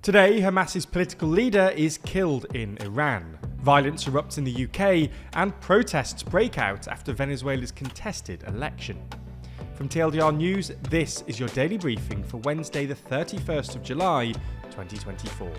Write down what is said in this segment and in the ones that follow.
Today, Hamas's political leader is killed in Iran. Violence erupts in the UK and protests break out after Venezuela's contested election. From TLDR News, this is your daily briefing for Wednesday the 31st of July, 2024.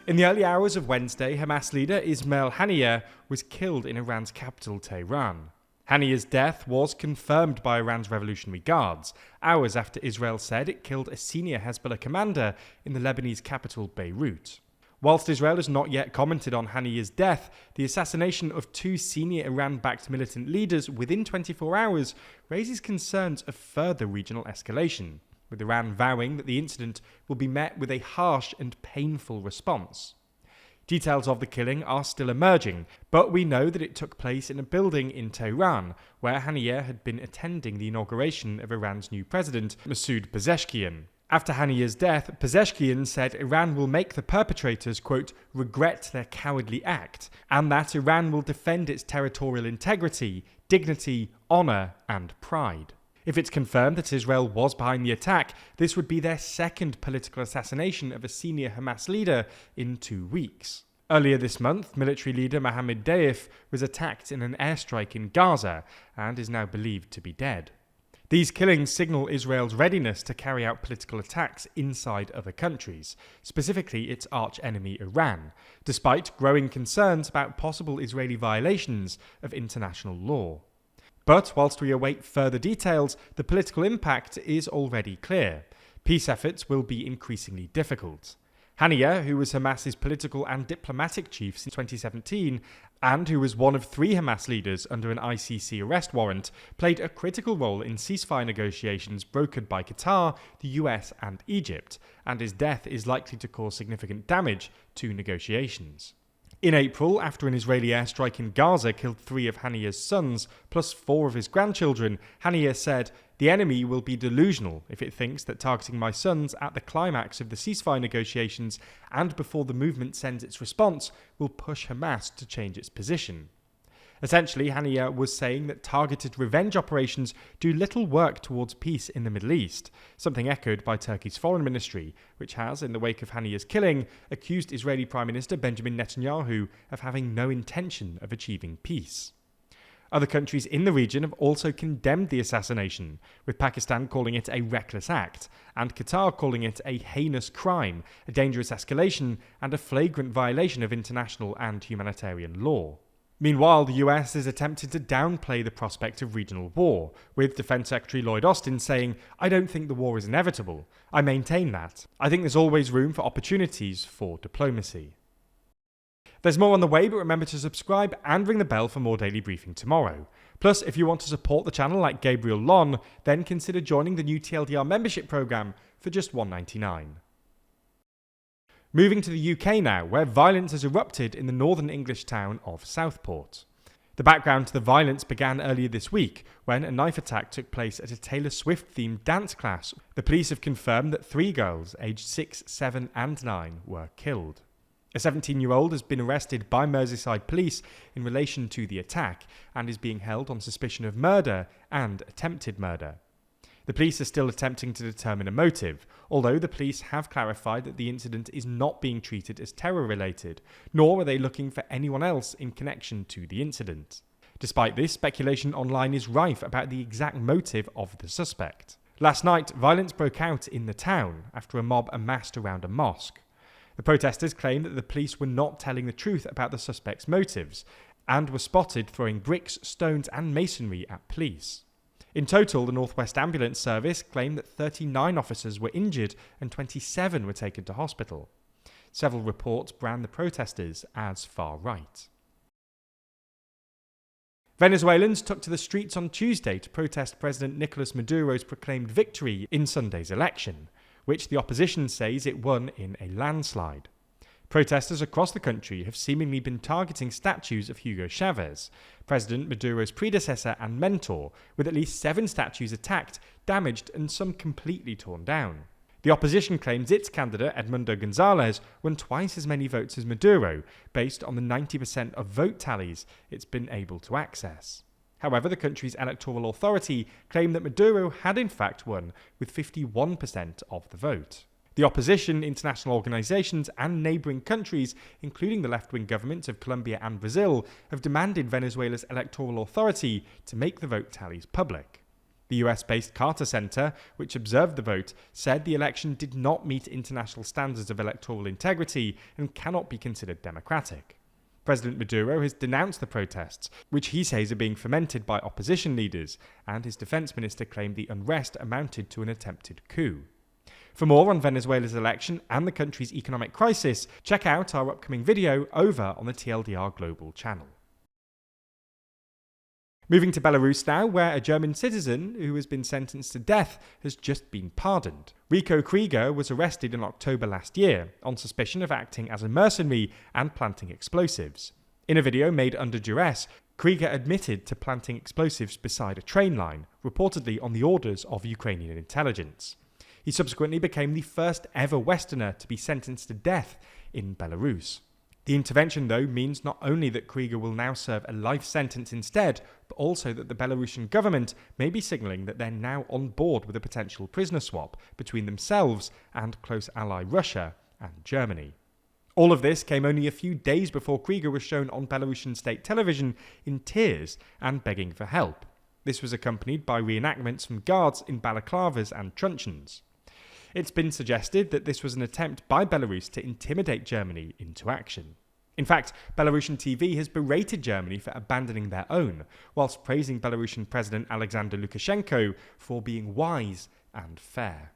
In the early hours of Wednesday, Hamas leader Ismail Haniyeh was killed in Iran's capital, Tehran. Haniyeh's death was confirmed by Iran's Revolutionary Guards, hours after Israel said it killed a senior Hezbollah commander in the Lebanese capital, Beirut. Whilst Israel has not yet commented on Haniyeh's death, the assassination of two senior Iran-backed militant leaders within 24 hours raises concerns of further regional escalation, with Iran vowing that the incident will be met with a harsh and painful response. Details of the killing are still emerging, but we know that it took place in a building in Tehran, where Haniyeh had been attending the inauguration of Iran's new president, Masoud Pezeshkian. After Haniyeh's death, Pezeshkian said Iran will make the perpetrators, quote, regret their cowardly act, and that Iran will defend its territorial integrity, dignity, honour, and pride. If it's confirmed that Israel was behind the attack, this would be their second political assassination of a senior Hamas leader in 2 weeks. Earlier this month, military leader Mohammed Deif was attacked in an airstrike in Gaza and is now believed to be dead. These killings signal Israel's readiness to carry out political attacks inside other countries, specifically its arch-enemy Iran, despite growing concerns about possible Israeli violations of international law. But whilst we await further details, the political impact is already clear. Peace efforts will be increasingly difficult. Haniyeh, who was Hamas's political and diplomatic chief since 2017, and who was one of 3 Hamas leaders under an ICC arrest warrant, played a critical role in ceasefire negotiations brokered by Qatar, the US, and Egypt, and his death is likely to cause significant damage to negotiations. In April, after an Israeli airstrike in Gaza killed 3 of Haniyeh's sons, plus 4 of his grandchildren, Haniyeh said, "The enemy will be delusional if it thinks that targeting my sons at the climax of the ceasefire negotiations and before the movement sends its response will push Hamas to change its position." Essentially, Haniyeh was saying that targeted revenge operations do little work towards peace in the Middle East, something echoed by Turkey's foreign ministry, which has, in the wake of Haniyeh's killing, accused Israeli Prime Minister Benjamin Netanyahu of having no intention of achieving peace. Other countries in the region have also condemned the assassination, with Pakistan calling it a reckless act, and Qatar calling it a heinous crime, a dangerous escalation, and a flagrant violation of international and humanitarian law. Meanwhile, the US is attempting to downplay the prospect of regional war, with Defense Secretary Lloyd Austin saying, "I don't think the war is inevitable. I maintain that. I think there's always room for opportunities for diplomacy." There's more on the way, but remember to subscribe and ring the bell for more daily briefing tomorrow. Plus, if you want to support the channel like Gabriel Lon, then consider joining the new TLDR membership program for just $1.99. Moving to the UK now, where violence has erupted in the northern English town of Southport. The background to the violence began earlier this week, when a knife attack took place at a Taylor Swift-themed dance class. The police have confirmed that 3 girls, aged 6, 7 and 9, were killed. A 17-year-old has been arrested by Merseyside police in relation to the attack, and is being held on suspicion of murder and attempted murder. The police are still attempting to determine a motive, although the police have clarified that the incident is not being treated as terror-related, nor are they looking for anyone else in connection to the incident. Despite this, speculation online is rife about the exact motive of the suspect. Last night, violence broke out in the town after a mob amassed around a mosque. The protesters claim that the police were not telling the truth about the suspect's motives, and were spotted throwing bricks, stones and masonry at police. In total, the North West Ambulance Service claimed that 39 officers were injured and 27 were taken to hospital. Several reports brand the protesters as far-right. Venezuelans took to the streets on Tuesday to protest President Nicolas Maduro's proclaimed victory in Sunday's election, which the opposition says it won in a landslide. Protesters across the country have seemingly been targeting statues of Hugo Chavez, President Maduro's predecessor and mentor, with at least 7 statues attacked, damaged and some completely torn down. The opposition claims its candidate, Edmundo Gonzalez, won twice as many votes as Maduro, based on the 90% of vote tallies it's been able to access. However, the country's electoral authority claimed that Maduro had in fact won with 51% of the vote. The opposition, international organizations, and neighboring countries, including the left-wing governments of Colombia and Brazil, have demanded Venezuela's electoral authority to make the vote tallies public. The US-based Carter Center, which observed the vote, said the election did not meet international standards of electoral integrity and cannot be considered democratic. President Maduro has denounced the protests, which he says are being fomented by opposition leaders, and his defense minister claimed the unrest amounted to an attempted coup. For more on Venezuela's election and the country's economic crisis, check out our upcoming video over on the TLDR Global channel. Moving to Belarus now, where a German citizen who has been sentenced to death has just been pardoned. Rico Krieger was arrested in October last year on suspicion of acting as a mercenary and planting explosives. In a video made under duress, Krieger admitted to planting explosives beside a train line, reportedly on the orders of Ukrainian intelligence. He subsequently became the first ever Westerner to be sentenced to death in Belarus. The intervention, though, means not only that Krieger will now serve a life sentence instead, but also that the Belarusian government may be signalling that they're now on board with a potential prisoner swap between themselves and close ally Russia and Germany. All of this came only a few days before Krieger was shown on Belarusian state television in tears and begging for help. This was accompanied by reenactments from guards in balaclavas and truncheons. It's been suggested that this was an attempt by Belarus to intimidate Germany into action. In fact, Belarusian TV has berated Germany for abandoning their own, whilst praising Belarusian President Alexander Lukashenko for being wise and fair.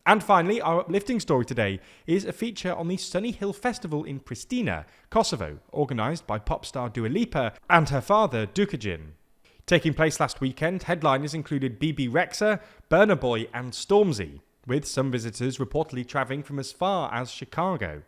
And finally, our uplifting story today is a feature on the Sunny Hill Festival in Pristina, Kosovo, organised by pop star Dua Lipa and her father Dukagin. Taking place last weekend, headliners included BB Rexha, Burna Boy and Stormzy, with some visitors reportedly travelling from as far as Chicago.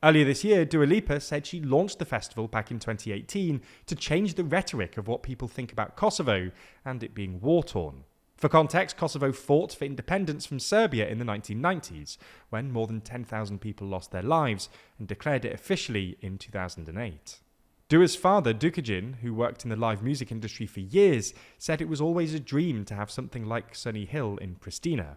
Earlier this year, Dua Lipa said she launched the festival back in 2018 to change the rhetoric of what people think about Kosovo and it being war-torn. For context, Kosovo fought for independence from Serbia in the 1990s, when more than 10,000 people lost their lives, and declared it officially in 2008. Dua's father, Dukagin, who worked in the live music industry for years, said it was always a dream to have something like Sunny Hill in Pristina.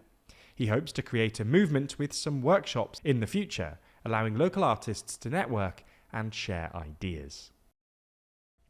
He hopes to create a movement with some workshops in the future, allowing local artists to network and share ideas.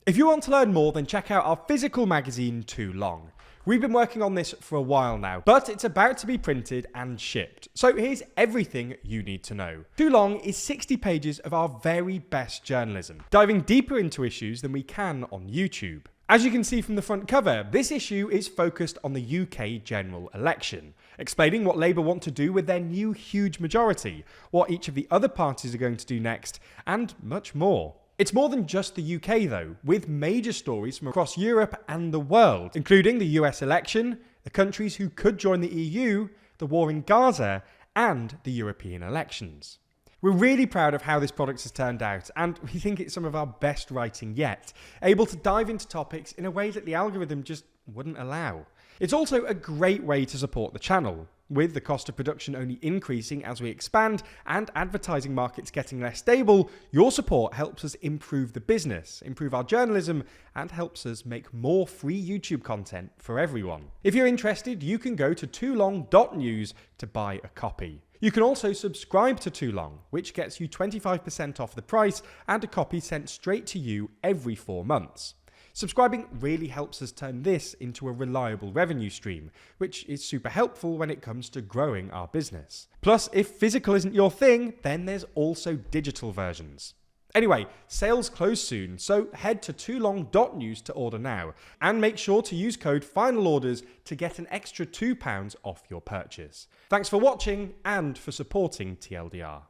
If you want to learn more, then check out our physical magazine, Too Long. We've been working on this for a while now, but it's about to be printed and shipped. So here's everything you need to know. Too Long is 60 pages of our very best journalism, diving deeper into issues than we can on YouTube. As you can see from the front cover, this issue is focused on the UK general election, explaining what Labour want to do with their new huge majority, what each of the other parties are going to do next, and much more. It's more than just the UK though, with major stories from across Europe and the world, including the US election, the countries who could join the EU, the war in Gaza, and the European elections. We're really proud of how this product has turned out, and we think it's some of our best writing yet, able to dive into topics in a way that the algorithm just wouldn't allow. It's also a great way to support the channel, with the cost of production only increasing as we expand and advertising markets getting less stable. Your support helps us improve the business, improve our journalism, and helps us make more free YouTube content for everyone. If you're interested, you can go to toolong.news to buy a copy. You can also subscribe to Too Long, which gets you 25% off the price and a copy sent straight to you every 4 months. Subscribing really helps us turn this into a reliable revenue stream, which is super helpful when it comes to growing our business. Plus, if physical isn't your thing, then there's also digital versions. Anyway, sales close soon, so head to toolong.news to order now, and make sure to use code FINALORDERS to get an extra £2 off your purchase. Thanks for watching and for supporting TLDR.